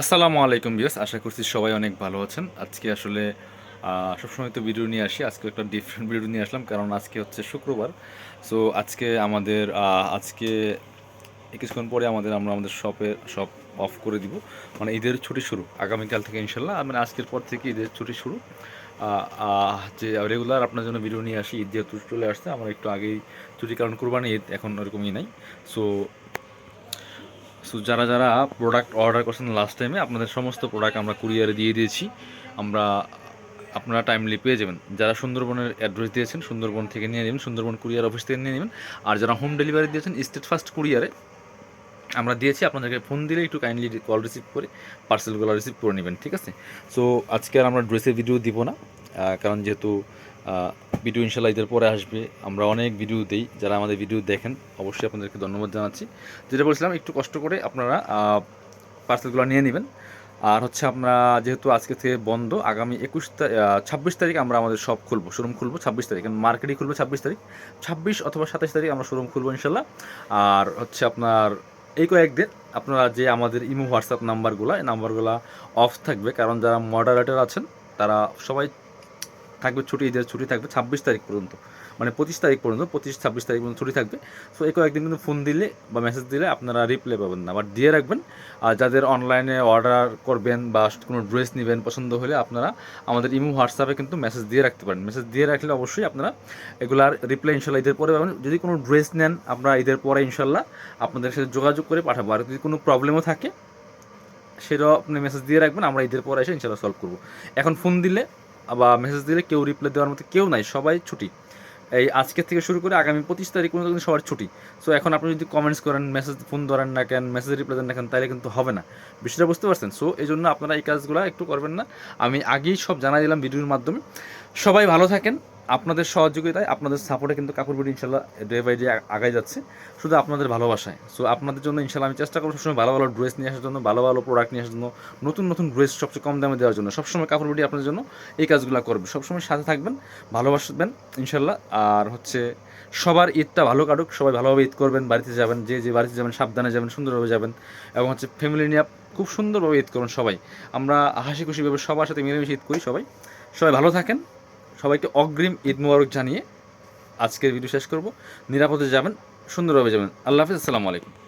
আসসালামু আলাইকুম বিয়াস, আশা করছি সবাই অনেক ভালো আছেন। আজকে আসলে সবসময় তো ভিডিও নিয়ে আসি, আজকে একটা ডিফারেন্ট ভিডিও নিয়ে আসলাম কারণ আজকে হচ্ছে শুক্রবার। সো আজকে আজকে কিছুক্ষণ পরে আমরা আমাদের শপ অফ করে দিব। মানে ঈদের ছুটি শুরু আগামীকাল থেকে ইনশাল্লাহ, মানে আজকের পর থেকে ঈদের ছুটি শুরু। যে রেগুলার আপনার জন্য ভিডিও নিয়ে আসি, ঈদ যেহেতু চলে আসছে আমার একটু আগেই ছুটি, কারণ কুরবানি ঈদ এখন ওরকমই নাই। সো সো যারা যারা প্রোডাক্ট অর্ডার করছেন লাস্ট টাইমে, আপনাদের সমস্ত প্রোডাক্ট আমরা কুরিয়ারে দিয়ে দিয়েছি। আমরা আপনারা টাইমলি পেয়ে যাবেন। যারা সুন্দরবনের অ্যাড্রেস দিয়েছেন সুন্দরবন থেকে নিয়ে নেবেন, সুন্দরবন কুরিয়ার অফিস থেকে নিয়ে নেবেন। আর যারা হোম ডেলিভারি দিয়েছেন স্টেট ফার্স্ট কুরিয়ারে আমরা দিয়েছি, আপনাদেরকে ফোন দিলে একটু কাইন্ডলি কল রিসিভ করে পার্সেলগুলো রিসিভ করে নেবেন, ঠিক আছে? সো আজকে আর আমরা ড্রেসের ভিডিও দিব না, কারণ যেহেতু ভিডিও ইনশাল্লাহ ঈদের পরে আসবে। আমরা অনেক ভিডিও দিই, যারা আমাদের ভিডিও দেখেন অবশ্যই আপনাদেরকে ধন্যবাদ জানাচ্ছি। যেটা বলছিলাম, একটু কষ্ট করে আপনারা পার্সেলগুলো নিয়ে নেবেন। আর হচ্ছে আমরা যেহেতু আজকে থেকে বন্ধ, আগামী 26 তারিখ আমরা আমাদের শপ খুলবো, শোরুম খুলবো 26 তারিখ, মার্কেটই খুলবো 26 তারিখ, 26 অথবা 27 তারিখ আমরা শোরুম খুলবো ইনশাল্লাহ। আর হচ্ছে আপনার এই কয়েকদিন আপনারা যে আমাদের ইমো হোয়াটসঅ্যাপ নাম্বারগুলো, এই নাম্বারগুলো অফ থাকবে, কারণ যারা মডারেটর আছেন তারা সবাই থাকবে ছুটি, ঈদের ছুটি থাকবে 26 তারিখ পর্যন্ত, মানে 25 তারিখ পর্যন্ত, 25-26 তারিখ পর্যন্ত ছুটি থাকবে। সো এই কয়েকদিন কিন্তু ফোন দিলে বা মেসেজ দিলে আপনারা রিপ্লাই পাবেন না, বাট দিয়ে রাখবেন। আর যাদের অনলাইনে অর্ডার করবেন বা কোনো ড্রেস নেবেন পছন্দ হলে আপনারা আমাদের ইমো হোয়াটসঅ্যাপে কিন্তু মেসেজ দিয়ে রাখতে পারেন। মেসেজ দিয়ে রাখলে অবশ্যই আপনারা এগুলার রিপ্লাই ইনশাল্লাহ ঈদের পরে পাবেন। যদি কোনো ড্রেস নেন আপনারা ঈদের পরে ইনশাল্লাহ আপনাদের সাথে যোগাযোগ করে পাঠাবো। আর যদি কোনো প্রবলেমও থাকে সেটাও আপনি মেসেজ দিয়ে রাখবেন, আমরা ঈদের পরে এসে ইনশাল্লাহ সলভ করবো। এখন ফোন দিলে বা মেসেজ দিলে কেউ রিপ্লাই দেওয়ার মতো কেউ নাই, সবাই ছুটি। এই আজকের থেকে শুরু করে আগামী 25 তারিখ পর্যন্ত কিন্তু সবার ছুটি। সো এখন আপনি যদি কমেন্টস করেন, মেসেজ ফোন ধরেন না কেন, মেসেজ রিপ্লাই দেন না কেন, তাহলে কিন্তু হবে না। বিষয়টা বুঝতে পারছেন? সো এই জন্য আপনারা এই কাজগুলো একটু করবেন না। আমি আগেই সব জানাই দিলাম ভিডিওর মাধ্যমে। সবাই ভালো থাকেন। আপনাদের সহযোগিতায়, আপনাদের সাপোর্টে কিন্তু কাপড় বিডি ইনশাল্লাহ ডে বাই ডে আগাই যাচ্ছে, শুধু আপনাদের ভালোবাসায়। সো আপনাদের জন্য ইনশাল্লাহ আমি চেষ্টা করবো সবসময় ভালো ভালো ড্রেস নিয়ে আসার জন্য, ভালো ভালো প্রোডাক্ট নিয়ে আসার জন্য, নতুন নতুন ড্রেস সবচেয়ে কম দামে দেওয়ার জন্য। সবসময় কাপড় বিডি আপনাদের জন্য এই কাজগুলো করবে, সবসময় সাথে থাকবেন, ভালোবাসবেন ইনশাল্লাহ। আর হচ্ছে সবার ঈদটা ভালো কাটুক, সবাই ভালোভাবে ঈদ করবেন, বাড়িতে যাবেন, যে যে বাড়িতে যাবেন সাবধানে যাবেন, সুন্দরভাবে যাবেন, এবং হচ্ছে ফ্যামিলি নিয়ে খুব সুন্দরভাবে ঈদ করুন সবাই। আমরা হাসি খুশিভাবে সবার সাথে মিলেমিশে ঈদ করি সবাই। সবাই ভালো থাকেন। সবাইকে অগ্রিম ঈদ মোবারক জানিয়ে আজকের ভিডিও শেষ করব। নিরাপদে যাবেন, সুন্দরভাবে যাবেন। আল্লাহ হাফিজ, আসসালামু আলাইকুম।